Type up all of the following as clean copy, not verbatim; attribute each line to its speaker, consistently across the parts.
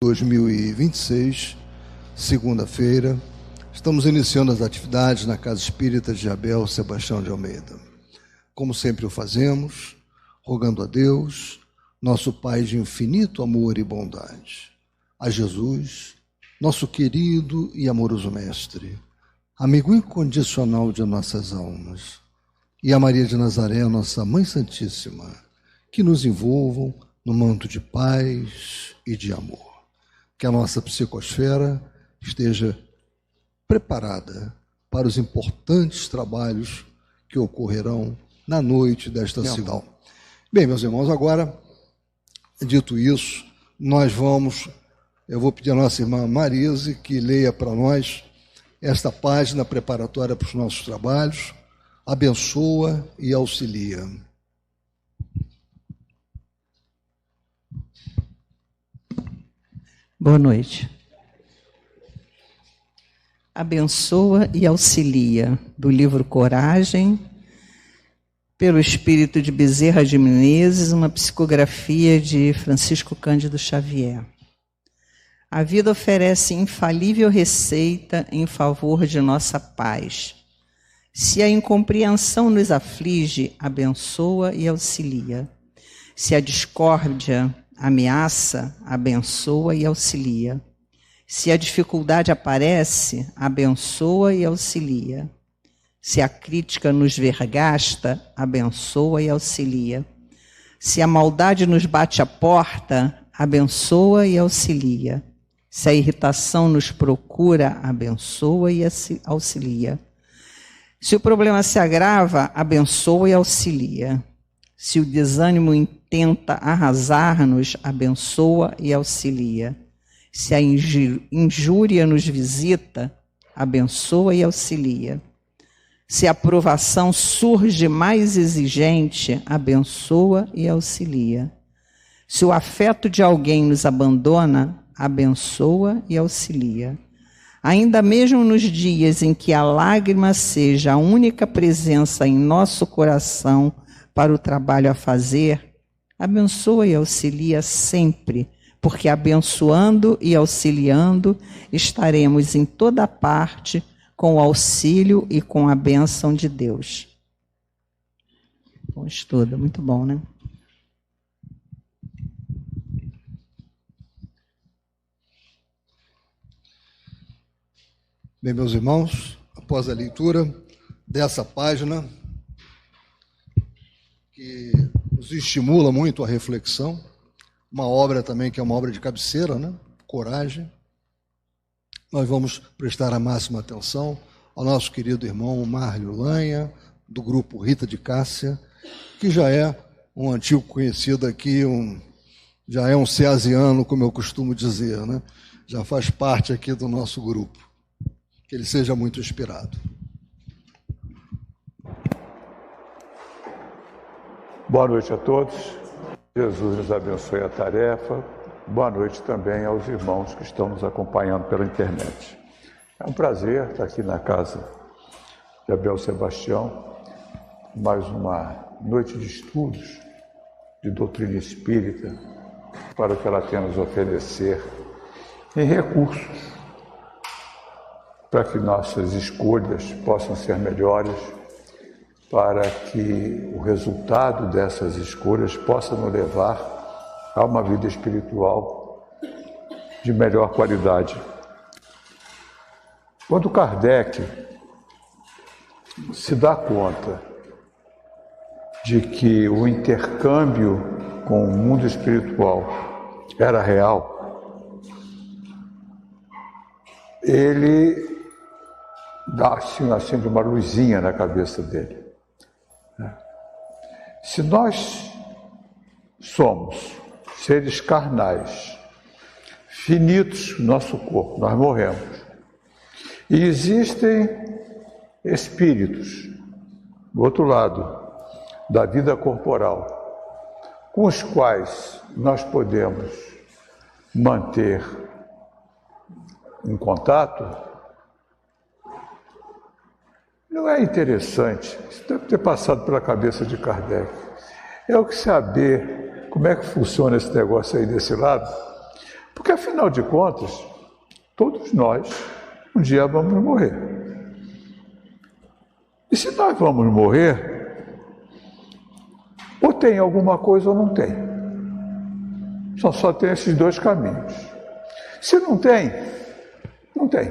Speaker 1: 2026, segunda-feira. Estamos iniciando as atividades na Casa Espírita de Abel Sebastião de Almeida. Como sempre o fazemos, rogando a Deus, nosso Pai de infinito amor e bondade, a Jesus, nosso querido e amoroso Mestre, amigo incondicional de nossas almas, e a Maria de Nazaré, nossa Mãe Santíssima, que nos envolvam no manto de paz e de amor. Que a nossa psicosfera esteja preparada para os importantes trabalhos que ocorrerão na noite desta segunda. Bem, meus irmãos, agora, dito isso, eu vou pedir à nossa irmã Marise que leia para nós esta página preparatória para os nossos trabalhos, abençoa e auxilia.
Speaker 2: Boa noite. Abençoa e auxilia, do livro Coragem, pelo espírito de Bezerra de Menezes, uma psicografia de Francisco Cândido Xavier. A vida oferece infalível receita em favor de nossa paz. Se a incompreensão nos aflige, abençoa e auxilia. Se a discórdia ameaça, abençoa e auxilia. Se a dificuldade aparece, abençoa e auxilia. Se a crítica nos vergasta, abençoa e auxilia. Se a maldade nos bate à porta, abençoa e auxilia. Se a irritação nos procura, abençoa e auxilia. Se o problema se agrava, abençoa e auxilia. Se o desânimo tenta arrasar-nos, abençoa e auxilia. Se a injúria nos visita, abençoa e auxilia. Se a provação surge mais exigente, abençoa e auxilia. Se o afeto de alguém nos abandona, abençoa e auxilia. Ainda mesmo nos dias em que a lágrima seja a única presença em nosso coração para o trabalho a fazer, abençoa e auxilia sempre, porque abençoando e auxiliando estaremos em toda parte com o auxílio e com a bênção de Deus. Bom estudo, muito bom, né?
Speaker 1: Bem, meus irmãos, após a leitura dessa página, que nos estimula muito a reflexão, uma obra também que é uma obra de cabeceira, né? Coragem. Nós vamos prestar a máxima atenção ao nosso querido irmão Márlio Lanha, do grupo Rita de Cássia, que já é um antigo conhecido aqui, já é um ceasiano, como eu costumo dizer, né? Já faz parte aqui do nosso grupo. Que ele seja muito inspirado.
Speaker 3: Boa noite a todos. Jesus nos abençoe a tarefa. Boa noite também aos irmãos que estão nos acompanhando pela internet. É um prazer estar aqui na casa de Abel Sebastião, mais uma noite de estudos de doutrina espírita para o que ela tem a nos oferecer em recursos para que nossas escolhas possam ser melhores, para que o resultado dessas escolhas possa nos levar a uma vida espiritual de melhor qualidade. Quando Kardec se dá conta de que o intercâmbio com o mundo espiritual era real, ele dá assim uma luzinha na cabeça dele. Se nós somos seres carnais, finitos no nosso corpo, nós morremos, e existem espíritos do outro lado da vida corporal, com os quais nós podemos manter em contato, não é interessante, isso deve ter passado pela cabeça de Kardec, é o que saber como é que funciona esse negócio aí desse lado, Porque, afinal de contas, todos nós, um dia vamos morrer. E se nós vamos morrer, ou tem alguma coisa ou não tem. Só tem esses dois caminhos. Se não tem, não tem.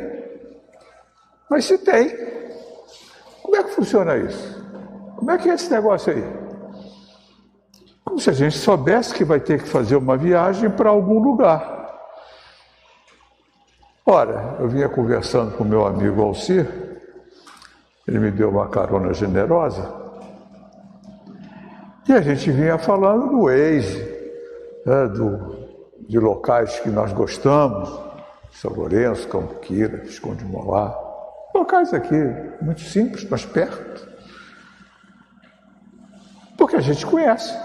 Speaker 3: Mas se tem, como é que funciona isso? Como é que é esse negócio aí? Como se a gente soubesse que vai ter que fazer uma viagem para algum lugar. Ora, eu vinha conversando com meu amigo Alcir, ele me deu uma carona generosa, e a gente vinha falando do Waze, né, de locais que nós gostamos, São Lourenço, Cambuquira, Visconde de Mauá, locais aqui muito simples, mas perto, porque a gente conhece.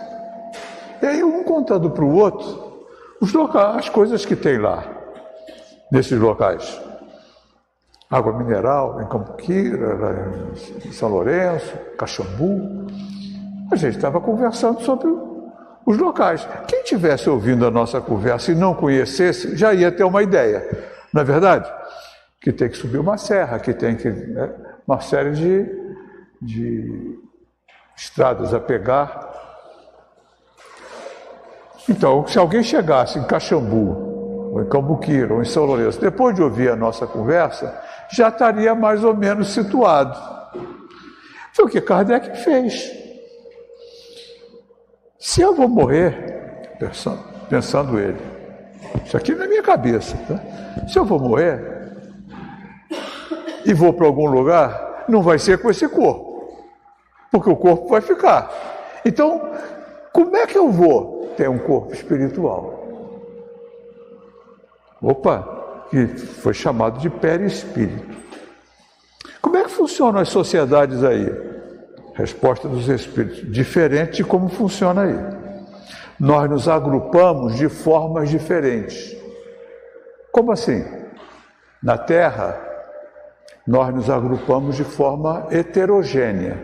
Speaker 3: E aí um contando para o outro os locais, as coisas que tem lá, nesses locais. Água mineral em Cambuquira, em São Lourenço, Caxambu. A gente estava conversando sobre os locais. Quem estivesse ouvindo a nossa conversa e não conhecesse, já ia ter uma ideia. Não é verdade? Que tem que subir uma serra, que tem que... Né, uma série de estradas a pegar. Então, se alguém chegasse em Caxambu, ou em Cambuquira, ou em São Lourenço, depois de ouvir a nossa conversa, já estaria mais ou menos situado. Foi o que Kardec fez. Se eu vou morrer, pensando ele, isso aqui na minha cabeça, tá? Se eu vou morrer e vou para algum lugar, não vai ser com esse corpo, porque o corpo vai ficar. Então, como é que eu vou ter um corpo espiritual? Opa, que foi chamado de perispírito. Como é que funcionam as sociedades aí? Resposta dos espíritos, diferente de como funciona aí. Nós nos agrupamos de formas diferentes. Como assim? Na Terra, nós nos agrupamos de forma heterogênea,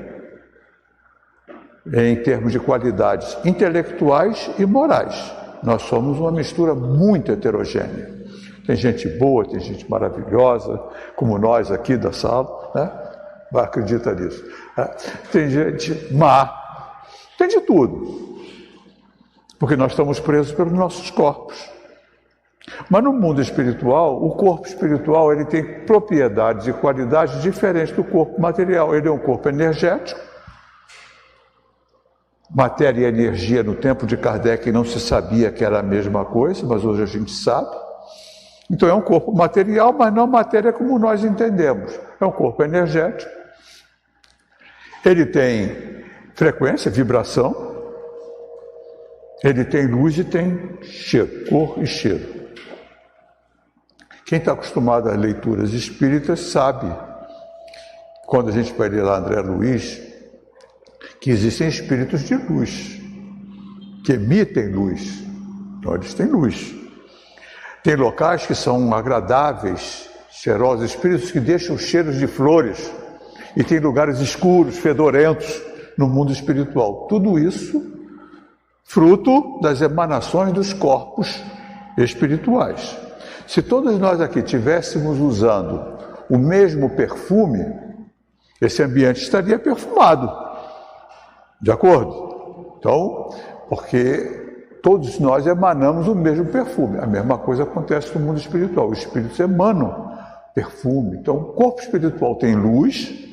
Speaker 3: em termos de qualidades intelectuais e morais. Nós somos uma mistura muito heterogênea. Tem gente boa, tem gente maravilhosa, como nós aqui da sala, né? Acredita nisso. Tem gente má, tem de tudo. Porque nós estamos presos pelos nossos corpos. Mas no mundo espiritual, o corpo espiritual ele tem propriedades e qualidades diferentes do corpo material. Ele é um corpo energético. Matéria e energia no tempo de Kardec não se sabia que era a mesma coisa, mas hoje a gente sabe. Então é um corpo material, mas não matéria como nós entendemos. É um corpo energético. Ele tem frequência, vibração. Ele tem luz e tem cheiro, cor e cheiro. Quem está acostumado às leituras espíritas sabe, quando a gente vai ler lá André Luiz, que existem espíritos de luz, que emitem luz. Então eles têm luz. Tem locais que são agradáveis, cheirosos, espíritos que deixam cheiros de flores. E tem lugares escuros, fedorentos no mundo espiritual. Tudo isso fruto das emanações dos corpos espirituais. Se todos nós aqui estivéssemos usando o mesmo perfume, esse ambiente estaria perfumado. De acordo? Então, porque todos nós emanamos o mesmo perfume. A mesma coisa acontece no mundo espiritual. Os espíritos emanam perfume. Então, o corpo espiritual tem luz,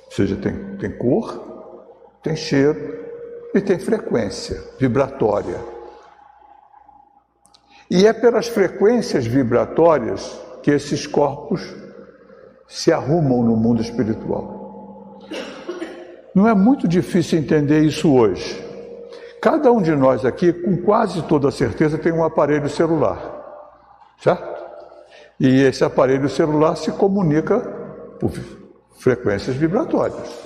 Speaker 3: ou seja, tem cor, tem cheiro e tem frequência vibratória. E é pelas frequências vibratórias que esses corpos se arrumam no mundo espiritual. Não é muito difícil entender isso hoje. Cada um de nós aqui, com quase toda certeza, tem um aparelho celular, certo? E esse aparelho celular se comunica por frequências vibratórias,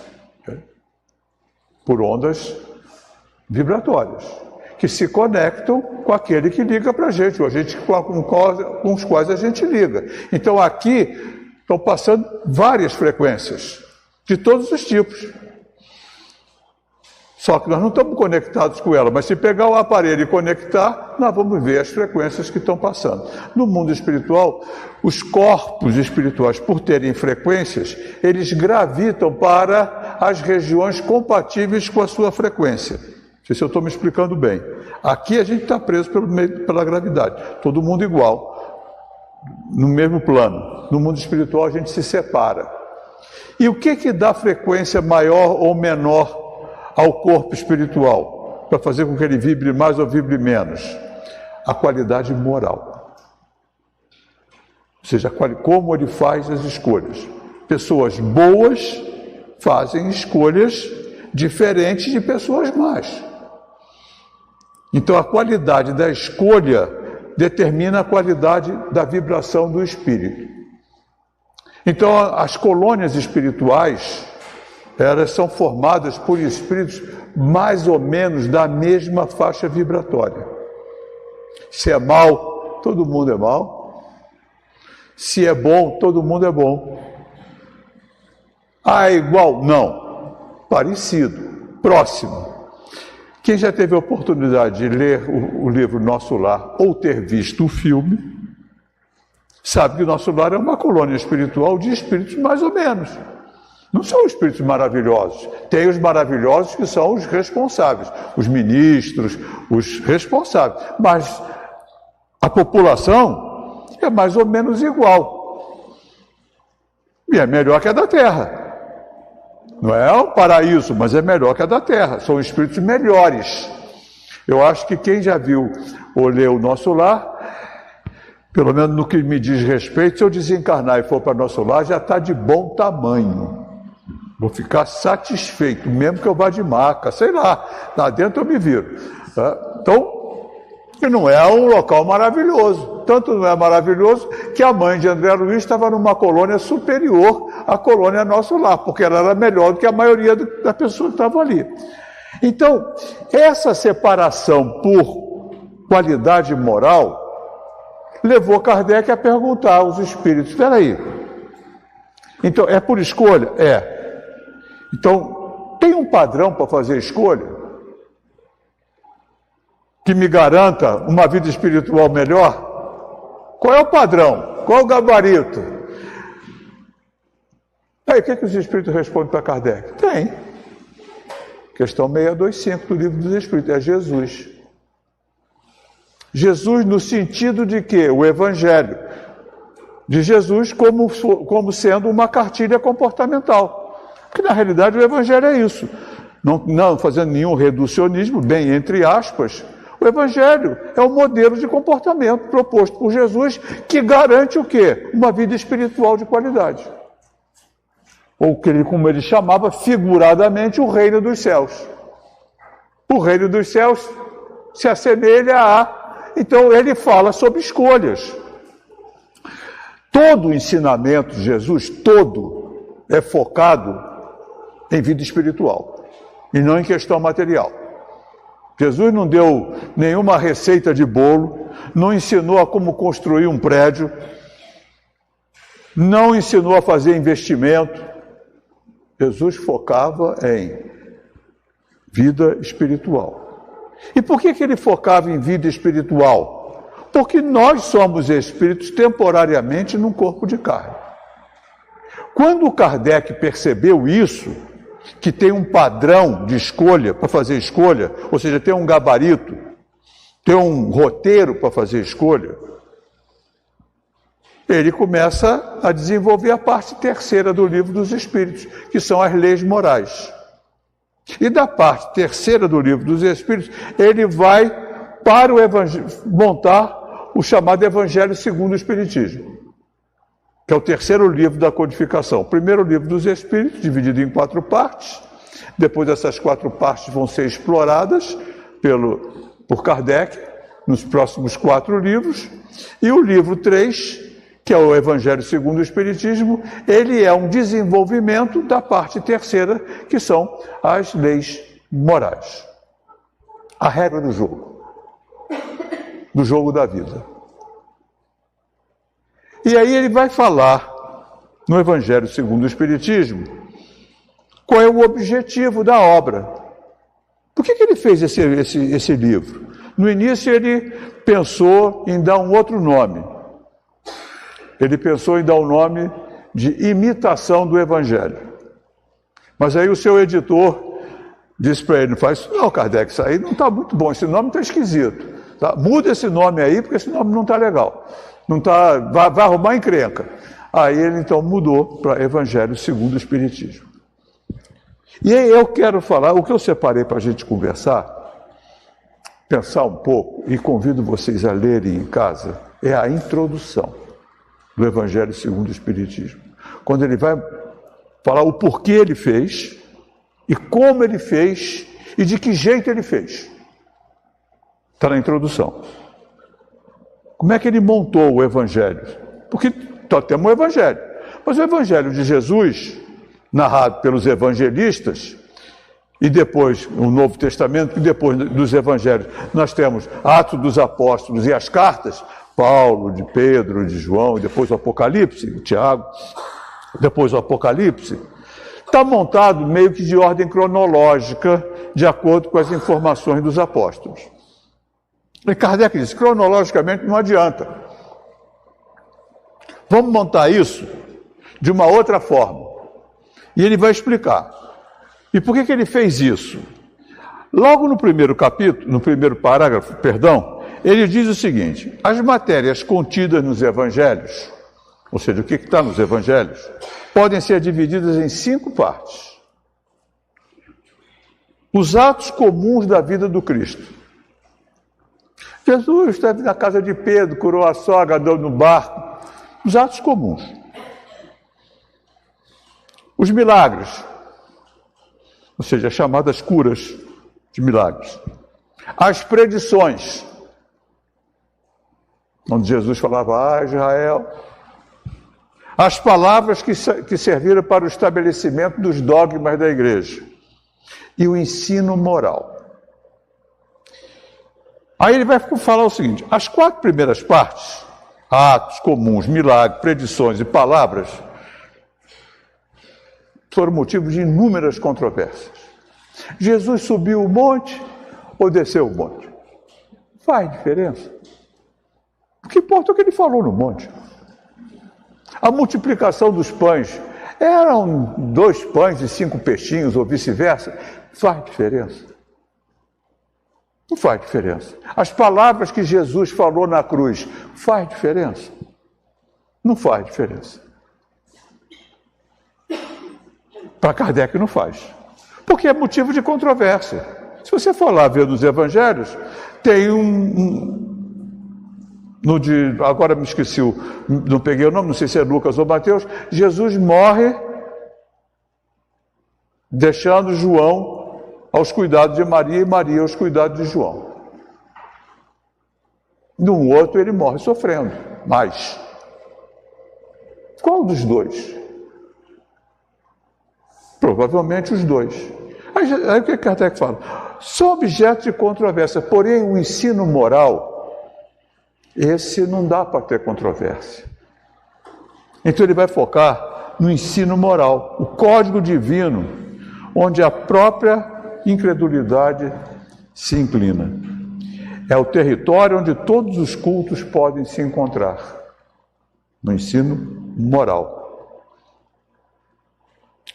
Speaker 3: né? Por ondas vibratórias, que se conectam com aquele que liga para a gente, com os quais a gente liga. Então aqui estão passando várias frequências, de todos os tipos. Só que nós não estamos conectados com ela, mas se pegar o aparelho e conectar, nós vamos ver as frequências que estão passando. No mundo espiritual, os corpos espirituais, por terem frequências, eles gravitam para as regiões compatíveis com a sua frequência. Não sei se eu estou me explicando bem. Aqui a gente está preso pela gravidade, todo mundo igual, no mesmo plano. No mundo espiritual a gente se separa. E o que dá frequência maior ou menor ao corpo espiritual, para fazer com que ele vibre mais ou vibre menos? A qualidade moral. Ou seja, como ele faz as escolhas. Pessoas boas fazem escolhas diferentes de pessoas más. Então a qualidade da escolha determina a qualidade da vibração do espírito. Então as colônias espirituais, elas são formadas por espíritos mais ou menos da mesma faixa vibratória. Se é mal, todo mundo é mal. Se é bom, todo mundo é bom. Ah, é igual? Não. Parecido, próximo. Quem já teve a oportunidade de ler o livro Nosso Lar ou ter visto o filme, sabe que o Nosso Lar é uma colônia espiritual de espíritos mais ou menos. Não são espíritos maravilhosos. Tem os maravilhosos que são os responsáveis, os ministros, os responsáveis. Mas a população é mais ou menos igual. E é melhor que a da Terra. Não é um paraíso, mas é melhor que a da Terra. São espíritos melhores. Eu acho que quem já viu ou leu o Nosso Lar, pelo menos no que me diz respeito, se eu desencarnar e for para Nosso Lar, já está de bom tamanho. Vou ficar satisfeito, mesmo que eu vá de maca, sei lá, lá dentro eu me viro. Então, não é um local maravilhoso. Tanto não é maravilhoso que a mãe de André Luiz estava numa colônia superior à colônia Nosso Lar, porque ela era melhor do que a maioria da pessoa que estava ali. Então, essa separação por qualidade moral levou Kardec a perguntar aos espíritos: espera aí, então é por escolha? É. Então, tem um padrão para fazer escolha que me garanta uma vida espiritual melhor? Qual é o padrão? Qual é o gabarito? Aí, o que os espíritos respondem para Kardec? Tem. Questão 625 do Livro dos Espíritos, é Jesus. Jesus no sentido de que o Evangelho de Jesus como sendo uma cartilha comportamental. Porque na realidade o Evangelho é isso. Não fazendo nenhum reducionismo, bem entre aspas, o Evangelho é o modelo de comportamento proposto por Jesus que garante o quê? Uma vida espiritual de qualidade. Ou como ele chamava figuradamente, o reino dos céus. O reino dos céus se assemelha a... Então ele fala sobre escolhas. Todo o ensinamento de Jesus, todo, é focado em vida espiritual e não em questão material. Jesus não deu nenhuma receita de bolo, não ensinou a como construir um prédio, não ensinou a fazer investimento. Jesus focava em vida espiritual. E por que ele focava em vida espiritual? Porque nós somos espíritos temporariamente num corpo de carne. Quando Kardec percebeu isso, que tem um padrão de escolha para fazer escolha, ou seja, tem um gabarito, tem um roteiro para fazer escolha, ele começa a desenvolver a parte terceira do Livro dos Espíritos, que são as leis morais. E da parte terceira do Livro dos Espíritos, ele vai para o montar o chamado Evangelho segundo o Espiritismo, que é o terceiro livro da codificação. O primeiro livro dos Espíritos, dividido em 4 partes. Depois essas 4 partes vão ser exploradas por Kardec nos próximos 4 livros. E o livro 3, que é o Evangelho segundo o Espiritismo, ele é um desenvolvimento da parte terceira, que são as leis morais. A regra do jogo da vida. E aí ele vai falar, no Evangelho segundo o Espiritismo, qual é o objetivo da obra. Por que ele fez esse livro? No início ele pensou em dar um outro nome. Ele pensou em dar o nome de Imitação do Evangelho. Mas aí o seu editor disse para ele, não faz isso não, Kardec, isso aí não está muito bom, esse nome está esquisito. Tá? Muda esse nome aí, porque esse nome não está legal. Não tá, vai arrumar encrenca. Aí ele então mudou para Evangelho segundo o Espiritismo. E aí eu quero falar, o que eu separei para a gente conversar, pensar um pouco, e convido vocês a lerem em casa, é a introdução do Evangelho segundo o Espiritismo. Quando ele vai falar o porquê ele fez, e como ele fez, e de que jeito ele fez. Está na introdução. Como é que ele montou o Evangelho? Porque só temos o Evangelho. Mas o Evangelho de Jesus, narrado pelos evangelistas, e depois o Novo Testamento, e depois dos Evangelhos, nós temos Atos dos Apóstolos e as cartas, Paulo, de Pedro, de João, e depois o Apocalipse, de Tiago, depois o Apocalipse, está montado meio que de ordem cronológica, de acordo com as informações dos apóstolos. E Kardec diz, cronologicamente não adianta. Vamos montar isso de uma outra forma. E ele vai explicar. E por que ele fez isso? Logo no primeiro capítulo, no primeiro parágrafo, ele diz o seguinte, as matérias contidas nos evangelhos, ou seja, o que está nos evangelhos, podem ser divididas em 5 partes. Os atos comuns da vida do Cristo. Jesus esteve na casa de Pedro, curou a sogra, andou no barco. Os atos comuns. Os milagres, ou seja, as chamadas curas de milagres. As predições, onde Jesus falava, Israel. As palavras que serviram para o estabelecimento dos dogmas da igreja. E o ensino moral. Aí ele vai falar o seguinte, as 4 primeiras partes, atos comuns, milagres, predições e palavras, foram motivo de inúmeras controvérsias. Jesus subiu o monte ou desceu o monte? Faz diferença. O que importa é o que ele falou no monte. A multiplicação dos pães, eram 2 pães e 5 peixinhos ou vice-versa? Faz diferença. Não faz diferença. As palavras que Jesus falou na cruz, faz diferença? Não faz diferença. Para Kardec não faz. Porque é motivo de controvérsia. Se você for lá ver nos evangelhos, tem agora me esqueci, não peguei o nome, não sei se é Lucas ou Mateus, Jesus morre deixando João aos cuidados de Maria e Maria aos cuidados de João. No outro ele morre sofrendo, mas qual dos 2? Provavelmente os 2. Aí o que Kardec fala? São objetos de controvérsia, porém o ensino moral, esse não dá para ter controvérsia. Então ele vai focar no ensino moral, o código divino, onde a própria incredulidade se inclina. É o território onde todos os cultos podem se encontrar, no ensino moral.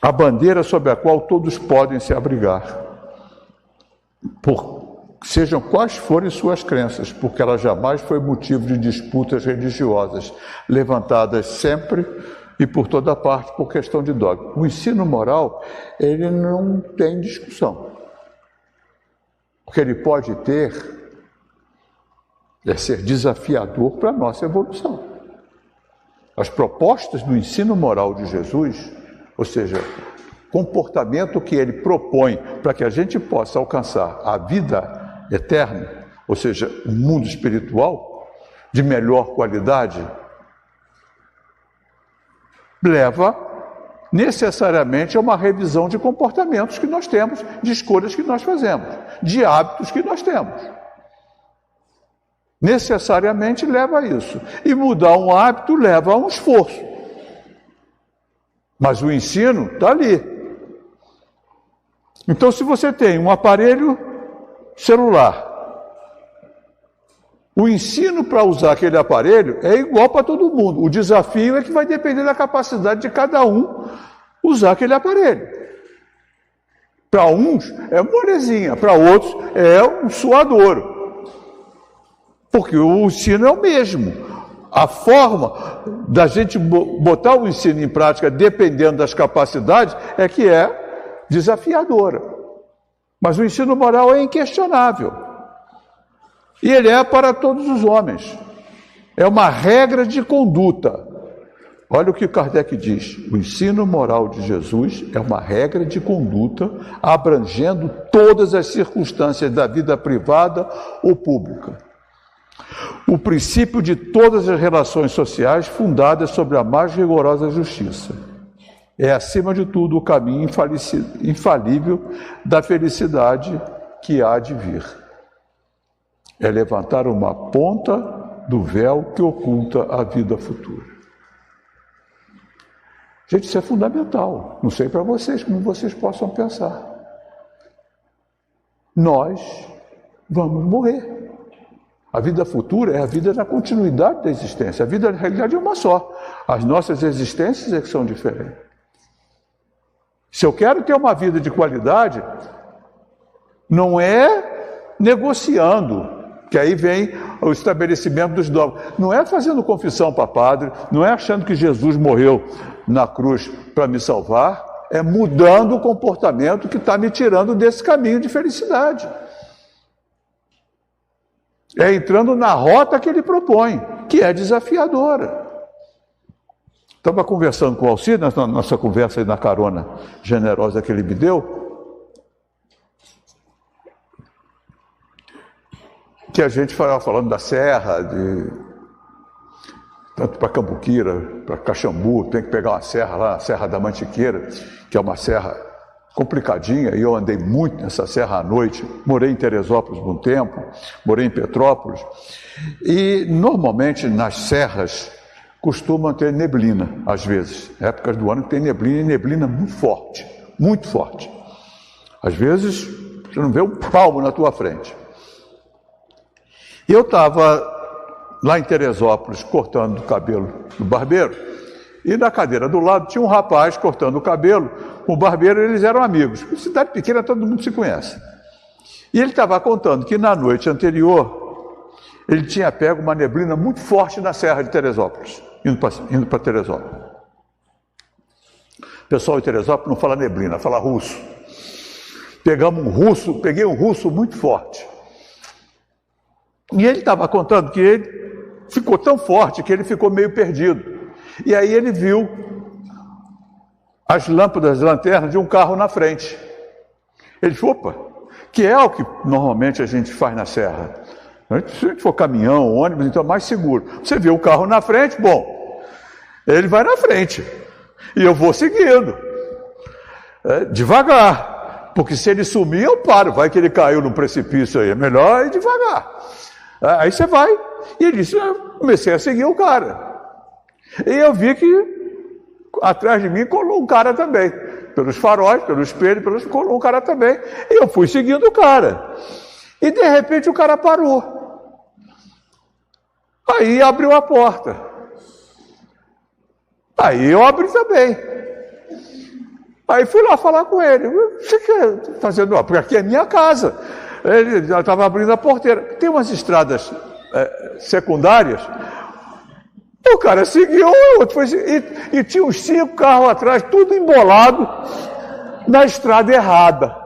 Speaker 3: A bandeira sob a qual todos podem se abrigar, sejam quais forem suas crenças, porque ela jamais foi motivo de disputas religiosas, levantadas sempre e por toda parte por questão de dogma. O ensino moral, ele não tem discussão. O que ele pode ter é ser desafiador para a nossa evolução. As propostas do ensino moral de Jesus, ou seja, comportamento que ele propõe para que a gente possa alcançar a vida eterna, ou seja, o mundo espiritual de melhor qualidade, leva necessariamente a uma revisão de comportamentos que nós temos, de escolhas que nós fazemos, de hábitos que nós temos. Necessariamente leva a isso. E mudar um hábito leva a um esforço. Mas o ensino está ali. Então, se você tem um aparelho celular O ensino para usar aquele aparelho é igual para todo mundo. O desafio é que vai depender da capacidade de cada um usar aquele aparelho. Para uns é molezinha, para outros é um suadouro. Porque o ensino é o mesmo. A forma da gente botar o ensino em prática, dependendo das capacidades, é que é desafiadora. Mas o ensino moral é inquestionável. E ele é para todos os homens. É uma regra de conduta. Olha o que Kardec diz. O ensino moral de Jesus é uma regra de conduta abrangendo todas as circunstâncias da vida privada ou pública. O princípio de todas as relações sociais fundadas sobre a mais rigorosa justiça. É, acima de tudo, o caminho infalível da felicidade que há de vir. É levantar uma ponta do véu que oculta a vida futura. Gente, isso é fundamental. Não sei para vocês, como vocês possam pensar. Nós vamos morrer. A vida futura é a vida na continuidade da existência. A vida, na realidade, é uma só. As nossas existências é que são diferentes. Se eu quero ter uma vida de qualidade, não é negociando, que aí vem o estabelecimento dos dogmas. Não é fazendo confissão para padre, não é achando que Jesus morreu na cruz para me salvar, é mudando o comportamento que está me tirando desse caminho de felicidade. É entrando na rota que ele propõe, que é desafiadora. Estava conversando com o Alcir, na nossa conversa aí na carona generosa que ele me deu, que a gente falando da serra, tanto para Cambuquira, para Caxambu, tem que pegar uma serra lá, a Serra da Mantiqueira, que é uma serra complicadinha, e eu andei muito nessa serra à noite, morei em Teresópolis por um tempo, morei em Petrópolis, e normalmente nas serras costumam ter neblina, às vezes, épocas do ano que tem neblina, e neblina muito forte, muito forte. Às vezes, você não vê um palmo na tua frente. E eu estava lá em Teresópolis cortando o cabelo do barbeiro, e na cadeira do lado tinha um rapaz cortando o cabelo com o barbeiro, eles eram amigos. Em cidade pequena todo mundo se conhece. E ele estava contando que na noite anterior ele tinha pego uma neblina muito forte na Serra de Teresópolis, indo para Teresópolis. O pessoal de Teresópolis não fala neblina, fala russo. Peguei um russo muito forte. E ele estava contando que ele ficou tão forte que ele ficou meio perdido. E aí ele viu as lâmpadas, as lanternas de um carro na frente. Ele falou, opa, que é o que normalmente a gente faz na serra. Se a gente for caminhão, ônibus, então é mais seguro. Você vê o carro na frente, bom, ele vai na frente. E eu vou seguindo. Devagar. Porque se ele sumir, eu paro. Vai que ele caiu no precipício aí. É melhor ir devagar. Aí você vai. E ele disse, eu comecei a seguir o cara. E eu vi que atrás de mim colou um cara também. Pelos faróis, pelo espelho, colou um cara também. E eu fui seguindo o cara. E de repente o cara parou. Aí abriu a porta. Aí eu abri também. Aí fui lá falar com ele. Você quer fazer? Porque aqui é minha casa. Ele já estava abrindo a porteira. Tem umas estradas secundárias. O cara seguiu, o outro foi e tinha uns 5 carros atrás, tudo embolado na estrada errada.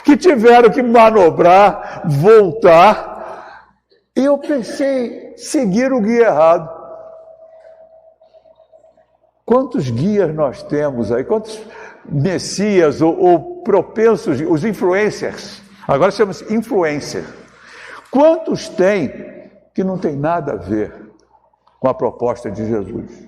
Speaker 3: Que tiveram que manobrar, voltar. E eu pensei, seguir o guia errado. Quantos guias nós temos aí? Quantos messias ou propensos, os influencers? Agora chama-se influencer. Quantos tem que não tem nada a ver com a proposta de Jesus?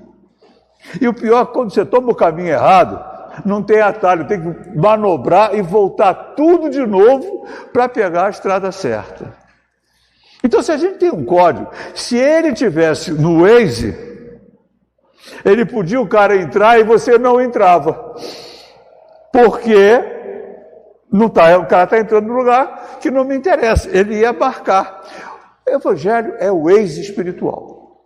Speaker 3: E o pior é que quando você toma o caminho errado, não tem atalho, tem que manobrar e voltar tudo de novo para pegar a estrada certa. Então, se a gente tem um código, se ele tivesse no Waze, ele podia o cara entrar e você não entrava. Porque Não tá, o cara está entrando no lugar que não me interessa. Ele ia marcar. O Evangelho é o Waze espiritual,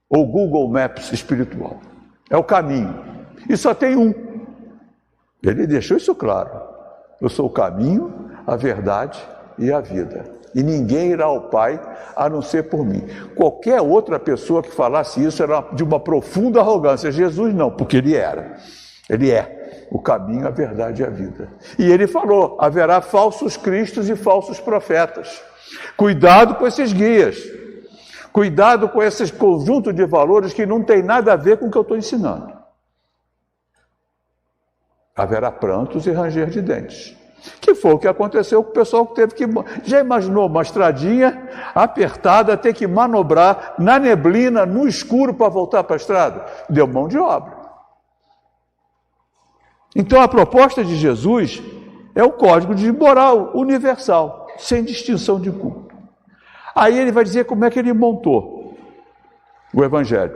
Speaker 3: ou Google Maps espiritual. É o caminho. E só tem um. Ele deixou isso claro. Eu sou o caminho, a verdade e a vida. E ninguém irá ao Pai a não ser por mim. Qualquer outra pessoa que falasse isso era de uma profunda arrogância. Jesus não, porque ele era. Ele é o caminho, a verdade e a vida. E ele falou, haverá falsos cristos e falsos profetas. Cuidado com esses guias. Cuidado com esse conjunto de valores que não tem nada a ver com o que eu estou ensinando. Haverá prantos e ranger de dentes. Que foi o que aconteceu com o pessoal que teve que... Já imaginou uma estradinha apertada, ter que manobrar na neblina, no escuro para voltar para a estrada? Deu mão de obra. Então a proposta de Jesus é o código de moral universal, sem distinção de culto. Aí ele vai dizer como é que ele montou o Evangelho,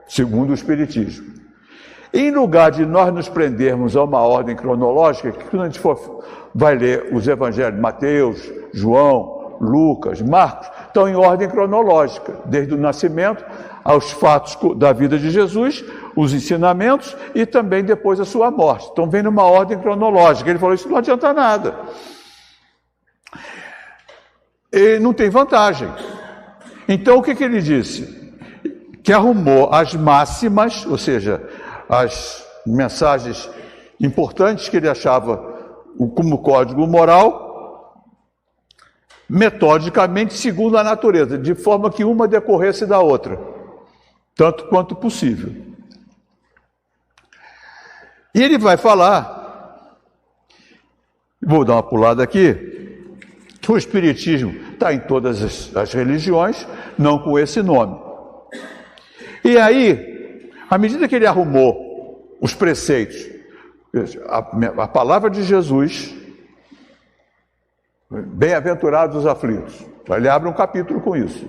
Speaker 3: segundo o Espiritismo. Em lugar de nós nos prendermos a uma ordem cronológica, que quando a gente vai ler os Evangelhos, Mateus, João, Lucas, Marcos, estão em ordem cronológica, desde o nascimento aos fatos da vida de Jesus, os ensinamentos e também depois a sua morte. Então vem numa ordem cronológica. Ele falou, isso não adianta nada. E não tem vantagem. Então o que ele disse? Que arrumou as máximas, ou seja, as mensagens importantes que ele achava como código moral, metodicamente segundo a natureza, de forma que uma decorresse da outra, tanto quanto possível. E ele vai falar, vou dar uma pulada aqui, que o Espiritismo está em todas as religiões, não com esse nome. E aí, à medida que ele arrumou os preceitos, a palavra de Jesus, bem-aventurados os aflitos, ele abre um capítulo com isso.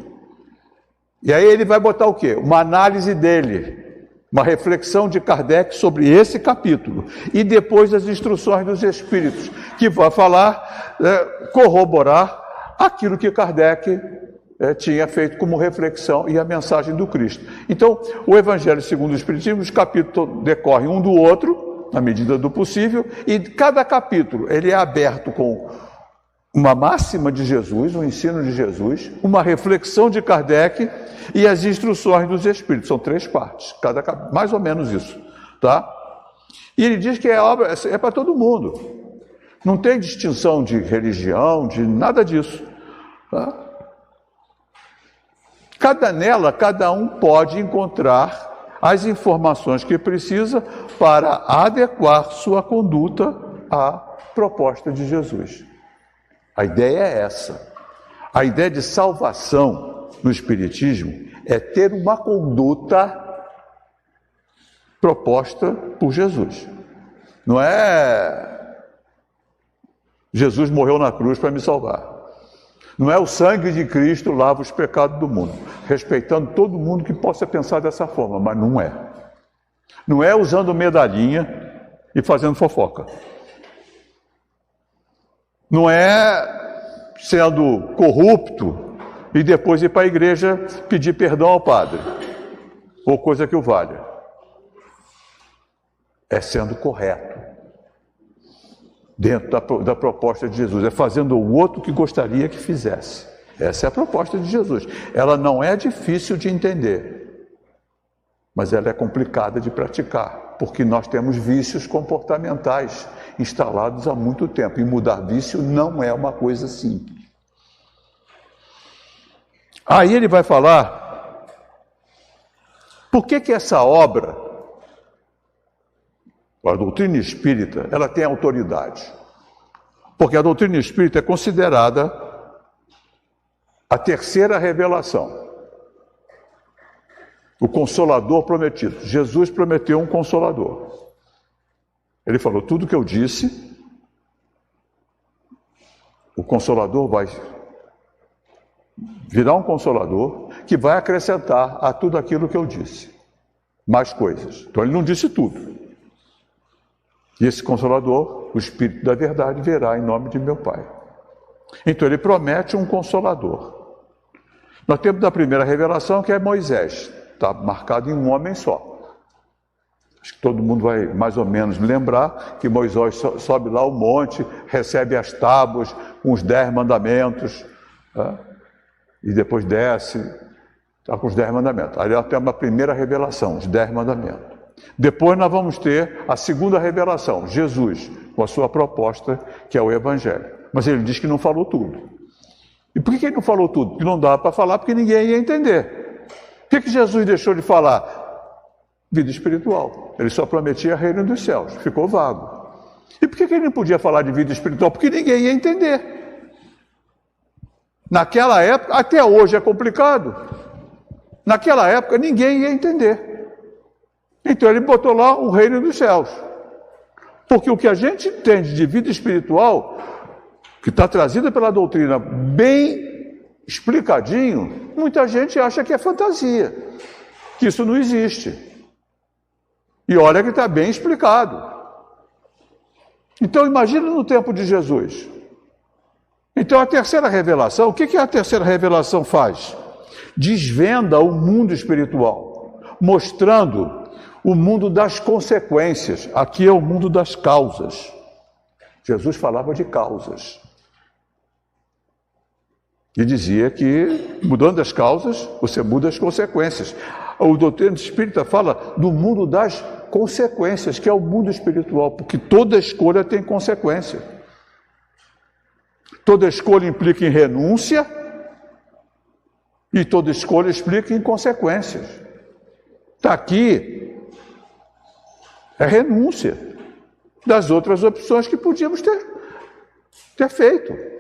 Speaker 3: E aí ele vai botar o quê? Uma análise dele, uma reflexão de Kardec sobre esse capítulo, e depois as instruções dos Espíritos, que vai falar, corroborar aquilo que Kardec tinha feito como reflexão e a mensagem do Cristo. Então, o Evangelho segundo o Espiritismo, os capítulos decorrem um do outro, na medida do possível, e cada capítulo ele é aberto com uma máxima de Jesus, um ensino de Jesus, uma reflexão de Kardec e as instruções dos Espíritos. São 3 partes, mais ou menos isso, tá? E ele diz que a obra é para todo mundo. Não tem distinção de religião, de nada disso, tá? Cada um pode encontrar as informações que precisa para adequar sua conduta à proposta de Jesus. A ideia é essa. A ideia de salvação no Espiritismo é ter uma conduta proposta por Jesus. Não é Jesus morreu na cruz para me salvar. Não é o sangue de Cristo lava os pecados do mundo, respeitando todo mundo que possa pensar dessa forma, mas não é. Não é usando medalhinha e fazendo fofoca. Não é sendo corrupto e depois ir para a igreja pedir perdão ao padre, ou coisa que o valha. É sendo correto. Dentro da proposta de Jesus, é fazendo o outro que gostaria que fizesse. Essa é a proposta de Jesus. Ela não é difícil de entender, mas ela é complicada de praticar, porque nós temos vícios comportamentais instalados há muito tempo, e mudar vício não é uma coisa simples. Aí ele vai falar, por que essa obra, a doutrina espírita, ela tem autoridade? Porque a doutrina espírita é considerada a terceira revelação. O Consolador prometido. Jesus prometeu um Consolador. Ele falou, tudo que eu disse, o Consolador vai virar um Consolador que vai acrescentar a tudo aquilo que eu disse. Mais coisas. Então ele não disse tudo. E esse Consolador, o Espírito da Verdade, virá em nome de meu Pai. Então ele promete um Consolador. Nós temos da primeira revelação, que é Moisés. Está marcado em um homem só. Acho que todo mundo vai mais ou menos lembrar que Moisés sobe lá o monte, recebe as tábuas com os 10 mandamentos, tá? E depois desce, está com os 10 mandamentos. Aí nós temos a primeira revelação, os 10 mandamentos. Depois nós vamos ter a segunda revelação, Jesus, com a sua proposta, que é o Evangelho. Mas ele diz que não falou tudo. E por que ele não falou tudo? Porque não dava para falar, porque ninguém ia entender. Por que Jesus deixou de falar? Vida espiritual. Ele só prometia reino dos céus. Ficou vago. E por que ele não podia falar de vida espiritual? Porque ninguém ia entender. Naquela época, até hoje é complicado. Naquela época ninguém ia entender. Então ele botou lá o reino dos céus. Porque o que a gente entende de vida espiritual, que está trazida pela doutrina bem explicadinho, muita gente acha que é fantasia, que isso não existe. E olha que está bem explicado. Então imagina no tempo de Jesus. Então a terceira revelação, o que a terceira revelação faz? Desvenda o mundo espiritual, mostrando o mundo das consequências. Aqui é o mundo das causas. Jesus falava de causas. E dizia que, mudando as causas, você muda as consequências. O doutrina espírita fala do mundo das consequências, que é o mundo espiritual, porque toda escolha tem consequência. Toda escolha implica em renúncia e toda escolha implica em consequências. Está aqui, é renúncia das outras opções que podíamos ter feito.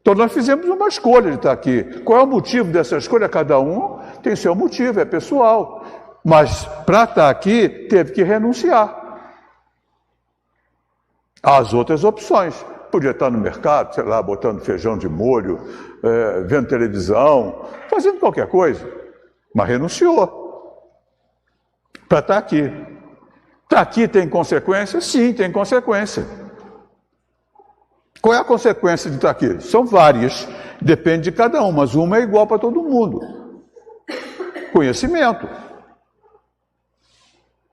Speaker 3: Então nós fizemos uma escolha de estar aqui. Qual é o motivo dessa escolha? Cada um tem seu motivo, é pessoal. Mas para estar aqui, teve que renunciar às outras opções. Podia estar no mercado, sei lá, botando feijão de molho, vendo televisão, fazendo qualquer coisa. Mas renunciou para estar aqui. Estar aqui tem consequência? Sim, tem consequência. Qual é a consequência de estar aqui? São várias, depende de cada um, mas uma é igual para todo mundo. Conhecimento.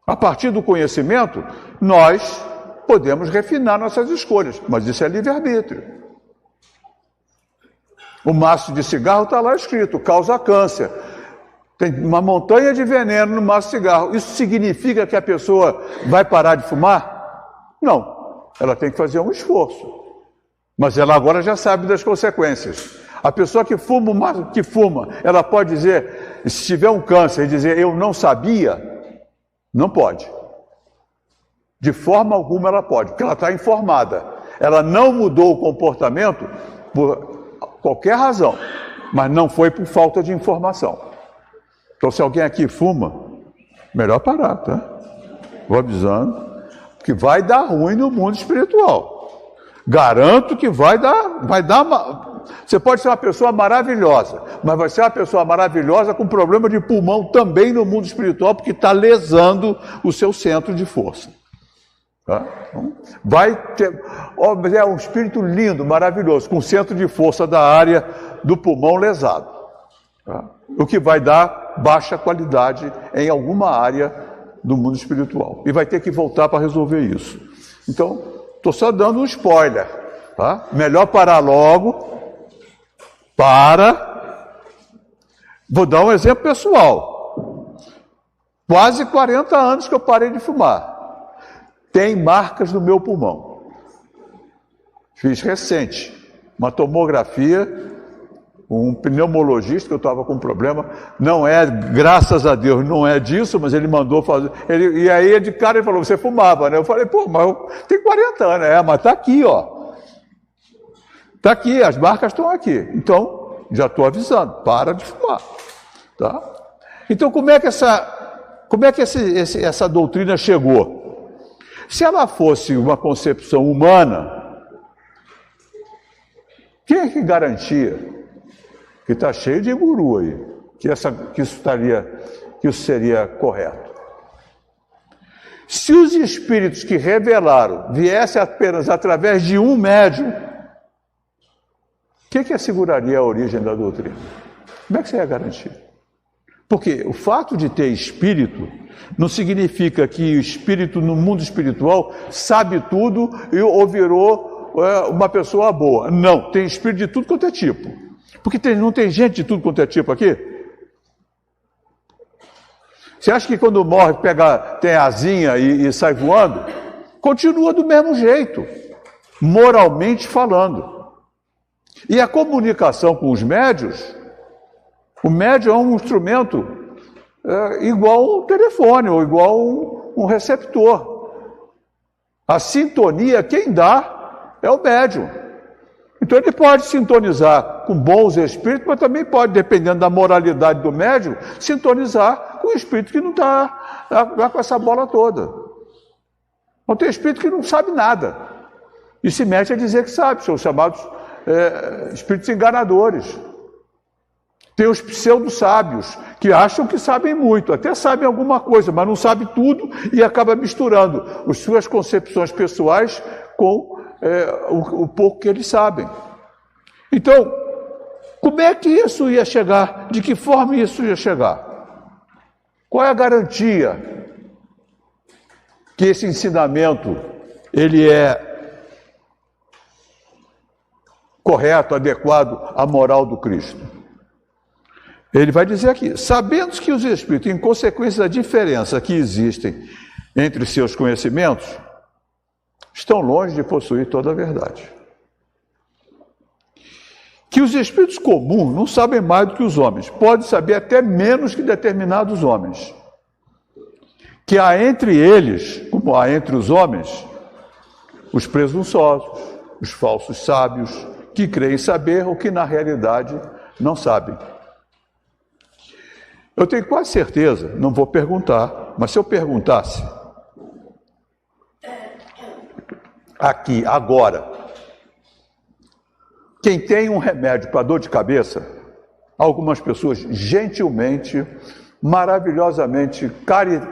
Speaker 3: A partir do conhecimento, nós podemos refinar nossas escolhas, mas isso é livre-arbítrio. O maço de cigarro está lá escrito, causa câncer. Tem uma montanha de veneno no maço de cigarro. Isso significa que a pessoa vai parar de fumar? Não. Ela tem que fazer um esforço. Mas ela agora já sabe das consequências. A pessoa que fuma, ela pode dizer, se tiver um câncer, e dizer, eu não sabia, não pode. De forma alguma ela pode, porque ela está informada. Ela não mudou o comportamento por qualquer razão, mas não foi por falta de informação. Então, se alguém aqui fuma, melhor parar, tá? Vou avisando, que vai dar ruim no mundo espiritual. Garanto que vai dar Você pode ser uma pessoa maravilhosa, mas vai ser uma pessoa maravilhosa com problema de pulmão também no mundo espiritual, porque está lesando o seu centro de força. Tá? Então, vai ter, é um espírito lindo, maravilhoso, com centro de força da área do pulmão lesado. Tá? O que vai dar baixa qualidade em alguma área do mundo espiritual. E vai ter que voltar para resolver isso. Então, estou só dando um spoiler. Tá? Melhor parar logo. Vou dar um exemplo pessoal. Quase 40 anos que eu parei de fumar. Tem marcas no meu pulmão. Fiz recente uma tomografia. Um pneumologista, que eu estava com um problema, não é, graças a Deus, não é disso, mas ele mandou fazer. E aí, de cara, ele falou, você fumava, né? Eu falei, pô, mas eu tenho 40 anos. Mas está aqui, ó. Está aqui, as marcas estão aqui. Então, já estou avisando, para de fumar. Tá? Então, como é que essa doutrina chegou? Se ela fosse uma concepção humana, quem é que garantia que está cheio de guru aí, que isso seria correto? Se os espíritos que revelaram viessem apenas através de um médium, o que asseguraria a origem da doutrina? Como é que você ia garantir? Porque o fato de ter espírito não significa que o espírito no mundo espiritual sabe tudo ou virou uma pessoa boa. Não, tem espírito de tudo quanto é tipo. Porque não tem gente de tudo quanto é tipo aqui? Você acha que quando morre tem asinha e sai voando? Continua do mesmo jeito, moralmente falando. E a comunicação com os médiuns, o médium é um instrumento igual um telefone ou igual um receptor. A sintonia, quem dá é o médium. Então ele pode sintonizar com bons espíritos, mas também pode, dependendo da moralidade do médium, sintonizar com o espírito que não está com essa bola toda. Então tem espírito que não sabe nada e se mete a dizer que sabe, são chamados espíritos enganadores. Tem os pseudo-sábios, que acham que sabem muito, até sabem alguma coisa, mas não sabem tudo e acaba misturando as suas concepções pessoais com o pouco que eles sabem. Então, como é que isso ia chegar? De que forma isso ia chegar? Qual é a garantia que esse ensinamento ele é correto, adequado à moral do Cristo? Ele vai dizer aqui: sabendo que os espíritos, em consequência da diferença que existem entre seus conhecimentos, estão longe de possuir toda a verdade. Que os espíritos comuns não sabem mais do que os homens, podem saber até menos que determinados homens. Que há entre eles, como há entre os homens, os presunçosos, os falsos sábios, que creem saber o que na realidade não sabem. Eu tenho quase certeza, não vou perguntar, mas se eu perguntasse aqui, agora, quem tem um remédio para dor de cabeça, algumas pessoas gentilmente, maravilhosamente,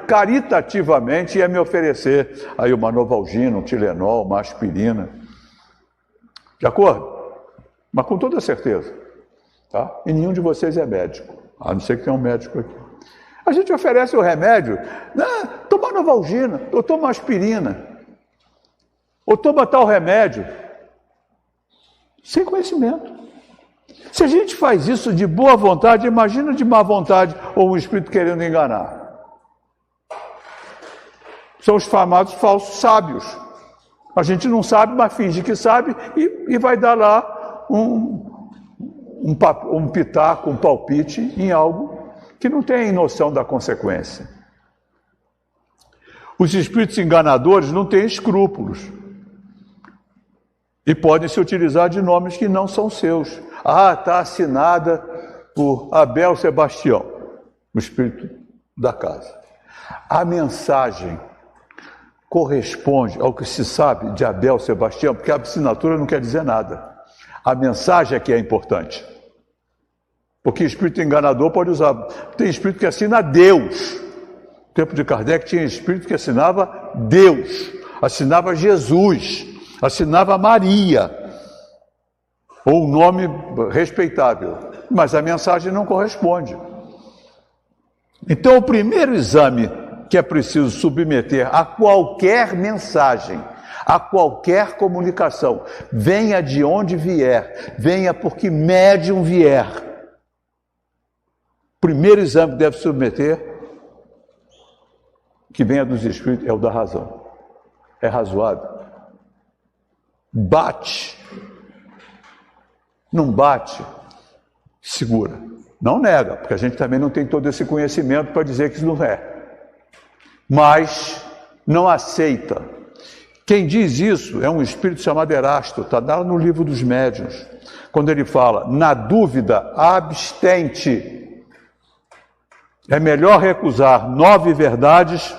Speaker 3: caritativamente ia me oferecer aí uma Novalgina, um Tilenol, uma aspirina. De acordo? Mas com toda certeza. Tá? E nenhum de vocês é médico, a não ser que tenha um médico aqui. A gente oferece o remédio, toma Novalgina, ou toma aspirina, ou toma tal remédio, sem conhecimento. Se a gente faz isso de boa vontade, imagina de má vontade ou um espírito querendo enganar. São os famosos falsos sábios. A gente não sabe, mas finge que sabe e vai dar lá um pitaco, um palpite em algo que não tem noção da consequência. Os espíritos enganadores não têm escrúpulos e podem se utilizar de nomes que não são seus. Está assinada por Abel Sebastião, o espírito da casa. A mensagem corresponde ao que se sabe de Abel Sebastião, porque a assinatura não quer dizer nada. A mensagem é que é importante. Porque espírito enganador pode usar. Tem espírito que assina Deus. No tempo de Kardec tinha espírito que assinava Deus, assinava Jesus, assinava Maria, ou um nome respeitável, mas a mensagem não corresponde. Então, o primeiro exame que é preciso submeter a qualquer mensagem, a qualquer comunicação, venha de onde vier, venha porque médium vier. O primeiro exame que deve submeter, que venha dos espíritos, é o da razão. É razoável? Bate. Não bate, segura. Não nega, porque a gente também não tem todo esse conhecimento para dizer que isso não é. Mas não aceita. Quem diz isso é um espírito chamado Erasto, está lá no livro dos médiuns, quando ele fala: na dúvida, abstente. É melhor recusar 9 verdades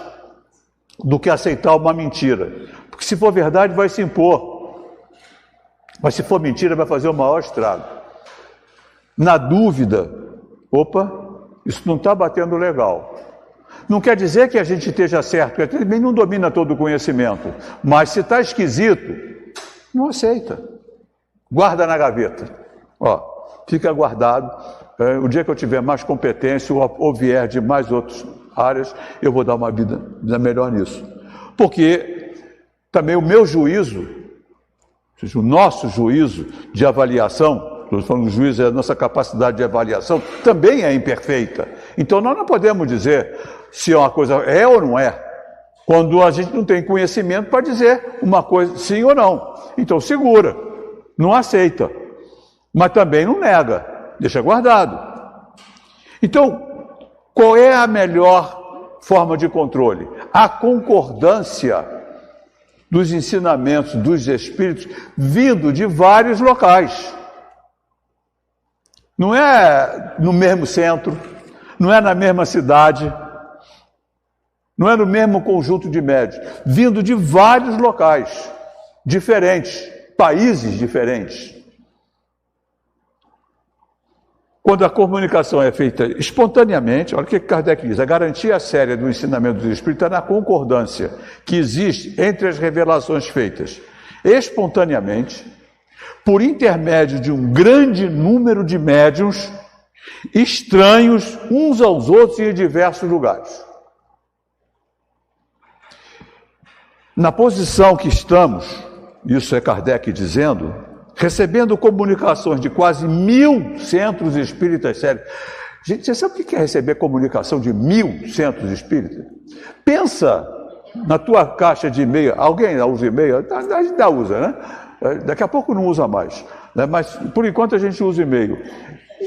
Speaker 3: do que aceitar uma mentira. Porque se for verdade, vai se impor. Mas se for mentira, vai fazer o maior estrago. Na dúvida, isso não está batendo legal. Não quer dizer que a gente esteja certo, porque também não domina todo o conhecimento. Mas se está esquisito, não aceita. Guarda na gaveta. Ó, fica guardado. O dia que eu tiver mais competência ou vier de mais outras áreas, eu vou dar uma vida melhor nisso. Porque também o meu juízo, o nosso juízo de avaliação, nós falamos do juízo, é a nossa capacidade de avaliação, também é imperfeita. Então nós não podemos dizer se uma coisa é ou não é, quando a gente não tem conhecimento para dizer uma coisa sim ou não. Então segura, não aceita, mas também não nega, deixa guardado. Então, qual é a melhor forma de controle? A concordância dos ensinamentos dos espíritos vindo de vários locais. Não é no mesmo centro, não é na mesma cidade, não é no mesmo conjunto de médios, vindo de vários locais diferentes, países diferentes. Quando a comunicação é feita espontaneamente, olha o que Kardec diz, a garantia séria do ensinamento do Espírito é na concordância que existe entre as revelações feitas espontaneamente, por intermédio de um grande número de médiuns, estranhos uns aos outros e em diversos lugares. Na posição que estamos, isso é Kardec dizendo, recebendo comunicações de quase 1000 centros espíritas sérios. Gente, você sabe o que é receber comunicação de 1000 centros espíritas? Pensa na tua caixa de e-mail, alguém ainda usa e-mail? A gente ainda usa, né? Daqui a pouco não usa mais, né? Mas por enquanto a gente usa e-mail.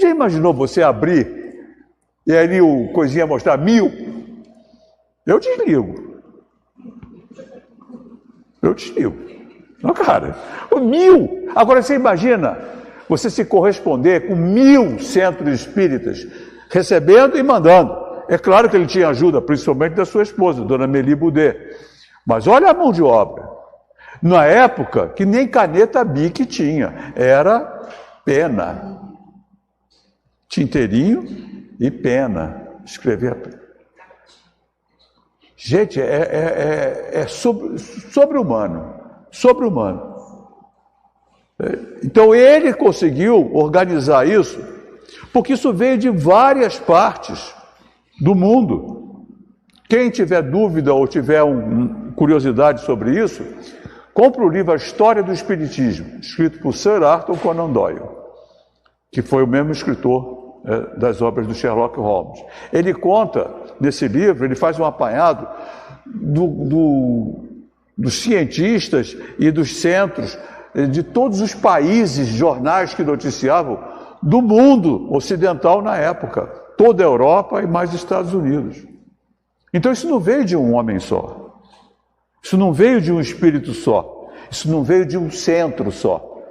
Speaker 3: Já imaginou você abrir e ali o coisinha mostrar 1000? Eu desligo. Não, cara, 1000. Agora você imagina você se corresponder com 1000 centros espíritas, recebendo e mandando. É claro que ele tinha ajuda, principalmente da sua esposa, Dona Meli Boudet. Mas olha a mão de obra. Na época que nem caneta Bic tinha, era pena. Tinteirinho e pena. Escrever. Gente, é sobre-humano. Sobre-humano. Então ele conseguiu organizar isso, porque isso veio de várias partes do mundo. Quem tiver dúvida ou tiver curiosidade sobre isso, compra o livro A História do Espiritismo, escrito por Sir Arthur Conan Doyle, que foi o mesmo escritor das obras do Sherlock Holmes. Ele conta, nesse livro, ele faz um apanhado dos cientistas e dos centros de todos os países, jornais que noticiavam do mundo ocidental na época, toda a Europa e mais Estados Unidos. Então isso não veio de um homem só, isso não veio de um espírito só, isso não veio de um centro só,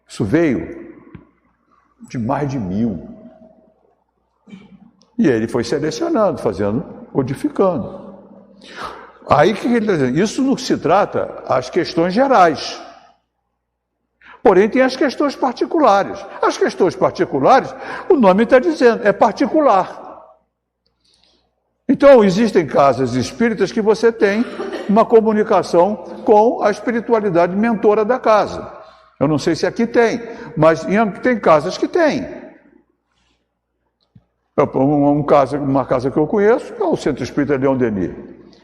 Speaker 3: isso veio de mais de 1000. E ele foi selecionando, codificando. Aí que ele está dizendo? Isso não se trata as questões gerais. Porém, tem as questões particulares. As questões particulares, o nome está dizendo, é particular. Então, existem casas espíritas que você tem uma comunicação com a espiritualidade mentora da casa. Eu não sei se aqui tem, mas tem casas que tem. Uma casa que eu conheço é o Centro Espírita Leon Denis.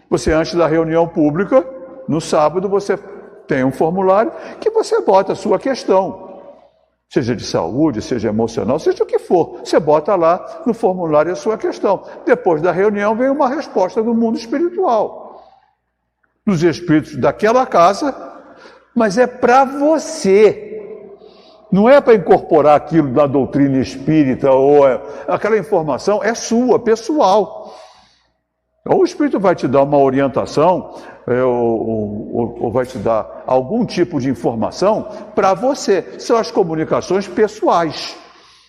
Speaker 3: Você, antes da reunião pública, no sábado, você tem um formulário que você bota a sua questão, seja de saúde, seja emocional, seja o que for. Você bota lá no formulário a sua questão. Depois da reunião vem uma resposta do mundo espiritual, dos espíritos daquela casa, mas é para você. Não é para incorporar aquilo da doutrina espírita ou aquela informação é sua, pessoal. Ou o espírito vai te dar uma orientação ou vai te dar algum tipo de informação para você. São as comunicações pessoais.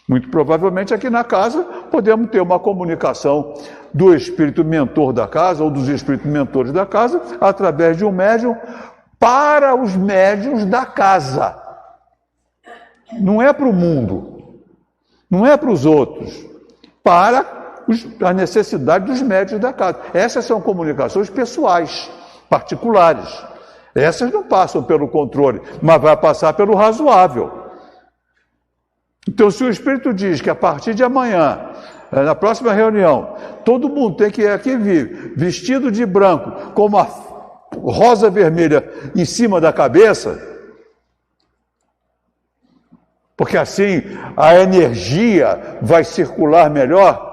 Speaker 3: Muito provavelmente aqui na casa podemos ter uma comunicação do espírito mentor da casa ou dos espíritos mentores da casa através de um médium para os médiuns da casa. Não é para o mundo, não é para os outros, para a necessidade dos médios da casa. Essas são comunicações pessoais, particulares. Essas não passam pelo controle, mas vai passar pelo razoável. Então, se o Espírito diz que a partir de amanhã, na próxima reunião, todo mundo tem que aqui vir vestido de branco, com uma rosa vermelha em cima da cabeça, porque assim a energia vai circular melhor.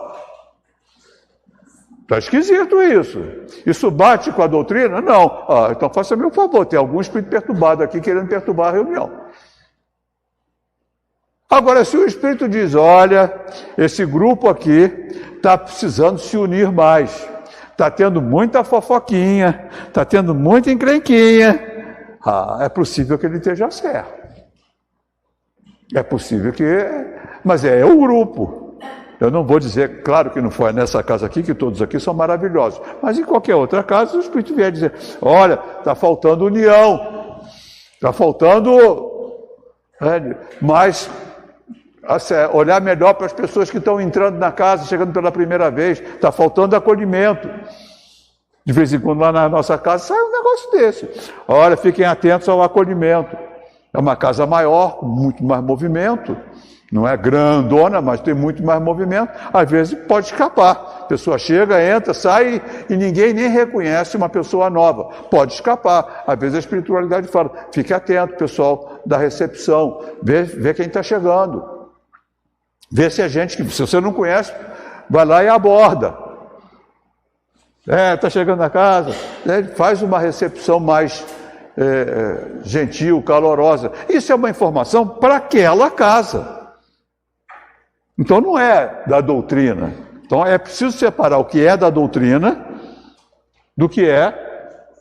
Speaker 3: Está esquisito isso. Isso bate com a doutrina? Não. Então faça-me um favor, tem algum espírito perturbado aqui querendo perturbar a reunião. Agora, se o Espírito diz, olha, esse grupo aqui está precisando se unir mais, está tendo muita fofoquinha, está tendo muita encrenquinha, é possível que ele esteja certo. É possível que... Mas é o grupo. Eu não vou dizer, claro que não foi nessa casa aqui, que todos aqui são maravilhosos, mas em qualquer outra casa o Espírito vier dizer, olha, está faltando união, está faltando mais... olhar melhor para as pessoas que estão entrando na casa, chegando pela primeira vez, está faltando acolhimento. De vez em quando lá na nossa casa sai um negócio desse. Olha, fiquem atentos ao acolhimento. É uma casa maior, com muito mais movimento, não é grandona, mas tem muito mais movimento, às vezes pode escapar. A pessoa chega, entra, sai e ninguém nem reconhece uma pessoa nova. Pode escapar. Às vezes a espiritualidade fala, fique atento, pessoal da recepção, vê quem está chegando. Vê se é gente que, se você não conhece, vai lá e aborda. Está chegando na casa, faz uma recepção mais gentil, calorosa. Isso é uma informação para aquela casa. Então não é da doutrina. Então é preciso separar o que é da doutrina do que é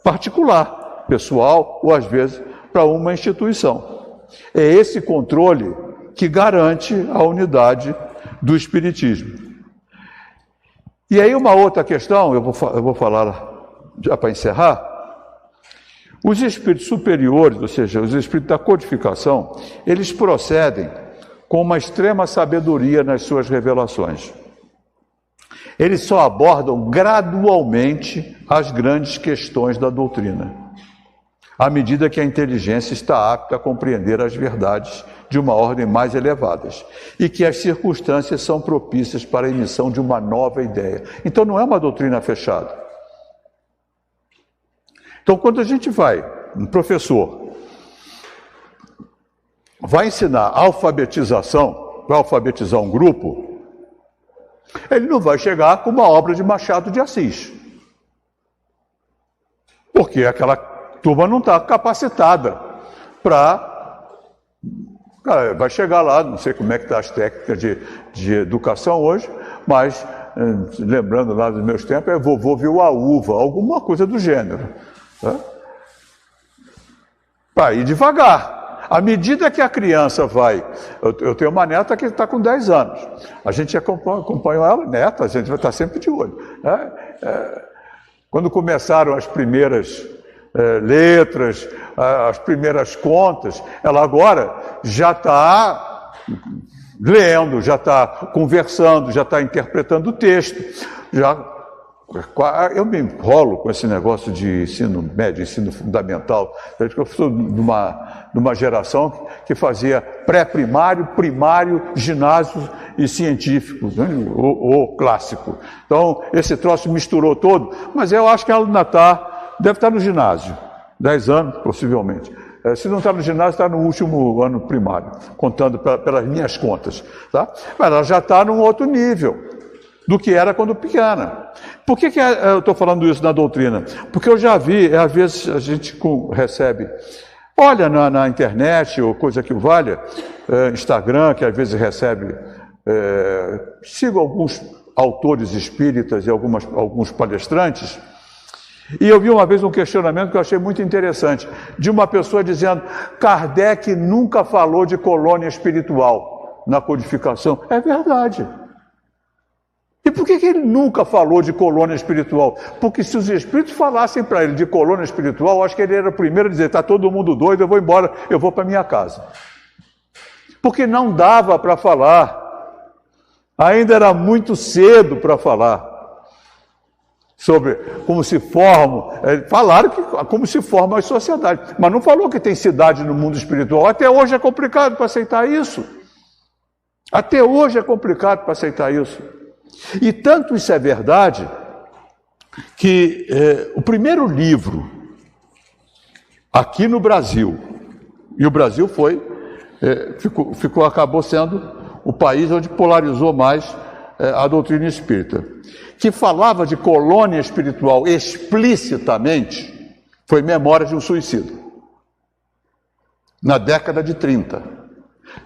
Speaker 3: particular, pessoal, ou às vezes para uma instituição. É esse controle que garante a unidade do Espiritismo. E aí uma outra questão, eu vou falar já para encerrar. Os espíritos superiores, ou seja, os espíritos da codificação, eles procedem com uma extrema sabedoria nas suas revelações. Eles só abordam gradualmente as grandes questões da doutrina, à medida que a inteligência está apta a compreender as verdades de uma ordem mais elevadas e que as circunstâncias são propícias para a emissão de uma nova ideia. Então não é uma doutrina fechada. Então quando a gente um professor vai ensinar alfabetização, vai alfabetizar um grupo, ele não vai chegar com uma obra de Machado de Assis, porque aquela turma não está capacitada para... Vai chegar lá, não sei como é que está as técnicas de educação hoje, mas lembrando lá dos meus tempos, é vovô viu a uva, alguma coisa do gênero. Para ir devagar. À medida que a criança vai... Eu tenho uma neta que está com 10 anos. A gente acompanha ela, neta, a gente vai estar sempre de olho. Quando começaram as primeiras letras, as primeiras contas, ela agora já está lendo, já está conversando, já está interpretando o texto. Eu me enrolo com esse negócio de ensino médio, ensino fundamental. Eu sou de uma geração que fazia pré-primário, primário, ginásio e científico, né? ou clássico. Então, esse troço misturou todo, mas eu acho que ela ainda deve estar no ginásio, 10 anos, possivelmente. Se não está no ginásio, está no último ano primário, contando pelas minhas contas. Tá? Mas ela já está num outro nível do que era quando pequena. Por que eu estou falando isso na doutrina? Porque eu já vi, às vezes a gente recebe, olha na internet, ou coisa que valha, Instagram, que às vezes recebe, sigo alguns autores espíritas e alguns palestrantes, e eu vi uma vez um questionamento que eu achei muito interessante, de uma pessoa dizendo, Kardec nunca falou de colônia espiritual na codificação. É verdade. E por que ele nunca falou de colônia espiritual? Porque se os espíritos falassem para ele de colônia espiritual, eu acho que ele era o primeiro a dizer, está todo mundo doido, eu vou embora, eu vou para minha casa. Porque não dava para falar Ainda era muito cedo para falar sobre como se formam, falaram que como se formam as sociedades, mas não falou que tem cidade no mundo espiritual. Até hoje é complicado para aceitar isso. Até hoje é complicado para aceitar isso. E tanto isso é verdade, que o primeiro livro aqui no Brasil, e o Brasil acabou sendo o país onde polarizou mais a doutrina espírita, que falava de colônia espiritual explicitamente, foi Memórias de um Suicida, na década de 30.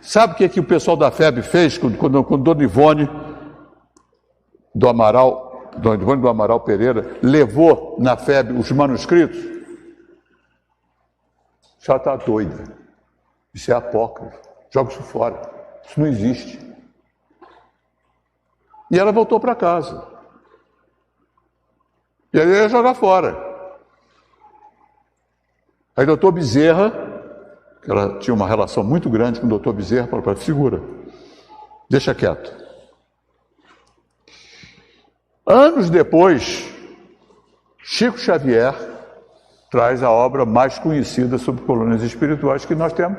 Speaker 3: Sabe o que o pessoal da FEB fez quando Dona Ivone do Amaral Pereira levou na FEB os manuscritos? Já está doida. Isso é apócrifo. Joga isso fora. Isso não existe. E ela voltou para casa. E aí ia jogar fora. Aí o doutor Bezerra, ela tinha uma relação muito grande com o doutor Bezerra, falou para ela: segura, deixa quieto. Anos depois, Chico Xavier traz a obra mais conhecida sobre colônias espirituais que nós temos,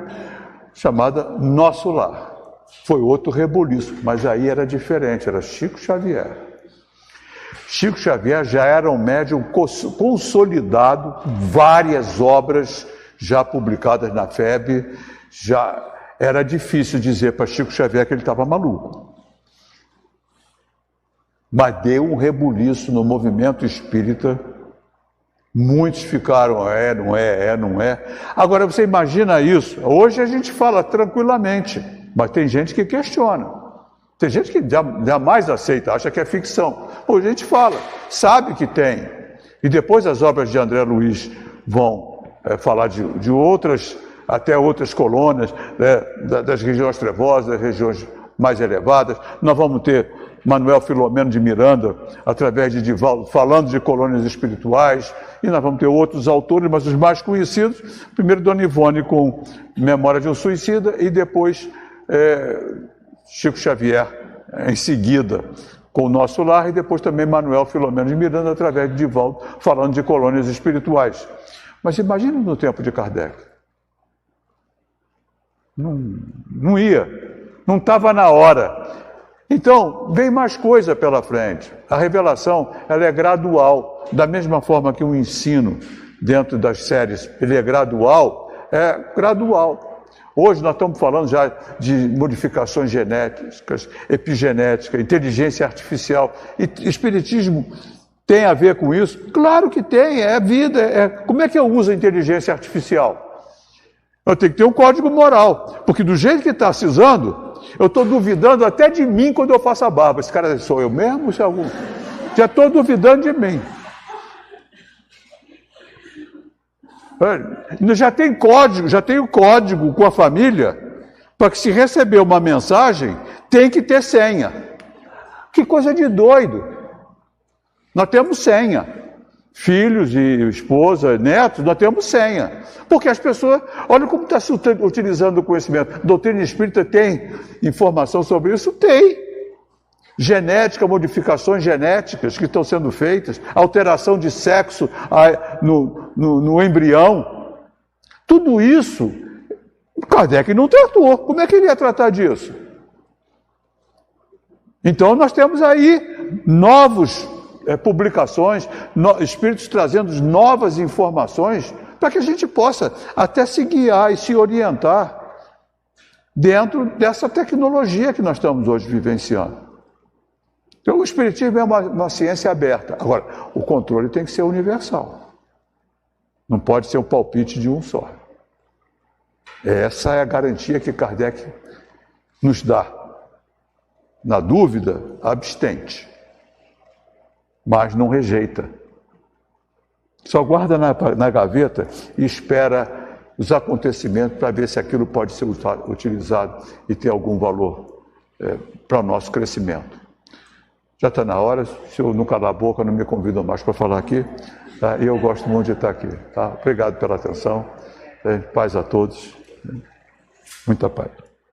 Speaker 3: chamada Nosso Lar. Foi outro rebuliço, mas aí era diferente, era Chico Xavier. Chico Xavier já era um médium consolidado, várias obras já publicadas na FEB, já era difícil dizer para Chico Xavier que ele estava maluco. Mas deu um rebuliço no movimento espírita. Muitos ficaram, não é. Agora você imagina isso. Hoje a gente fala tranquilamente, mas tem gente que questiona. Tem gente que jamais aceita, acha que é ficção. Hoje a gente fala, sabe que tem. E depois as obras de André Luiz vão falar de outras, até outras colônias, né, das regiões trevosas, das regiões mais elevadas. Nós vamos ter Manuel Filomeno de Miranda, através de Divaldo, falando de colônias espirituais, e nós vamos ter outros autores, mas os mais conhecidos, primeiro Dona Ivone com Memória de um Suicida, e depois Chico Xavier, em seguida, com o Nosso Lar, e depois também Manuel Filomeno de Miranda, através de Divaldo, falando de colônias espirituais. Mas imagina no tempo de Kardec. Não ia, não estava na hora. Então, vem mais coisa pela frente. A revelação, ela é gradual. Da mesma forma que o ensino dentro das séries, ele é gradual. Hoje nós estamos falando já de modificações genéticas, epigenética, inteligência artificial. E espiritismo tem a ver com isso? Claro que tem, é vida. Como é que eu uso a inteligência artificial? Eu tenho que ter um código moral, porque do jeito que está se usando, eu estou duvidando até de mim quando eu faço a barba. Esse cara sou eu mesmo? Se algum... Já estou duvidando de mim. Já tem código com a família, para que se receber uma mensagem, tem que ter senha. Que coisa de doido. Nós temos senha. Filhos e esposa, netos, nós temos senha. Porque as pessoas, olha como está se utilizando o conhecimento. A doutrina espírita tem informação sobre isso? Tem. Genética, modificações genéticas que estão sendo feitas, alteração de sexo no embrião. Tudo isso, Kardec não tratou. Como é que ele ia tratar disso? Então nós temos aí novos publicações, espíritos trazendo novas informações para que a gente possa até se guiar e se orientar dentro dessa tecnologia que nós estamos hoje vivenciando. Então o espiritismo é uma ciência aberta. Agora, o controle tem que ser universal. Não pode ser um palpite de um só. Essa é a garantia que Kardec nos dá. Na dúvida, abstente. Mas não rejeita. Só guarda na gaveta e espera os acontecimentos para ver se aquilo pode ser utilizado e ter algum valor para o nosso crescimento. Já está na hora, se eu não calar a boca, não me convidam mais para falar aqui. Tá? E eu gosto muito de estar aqui. Tá? Obrigado pela atenção. Paz a todos. Muita paz.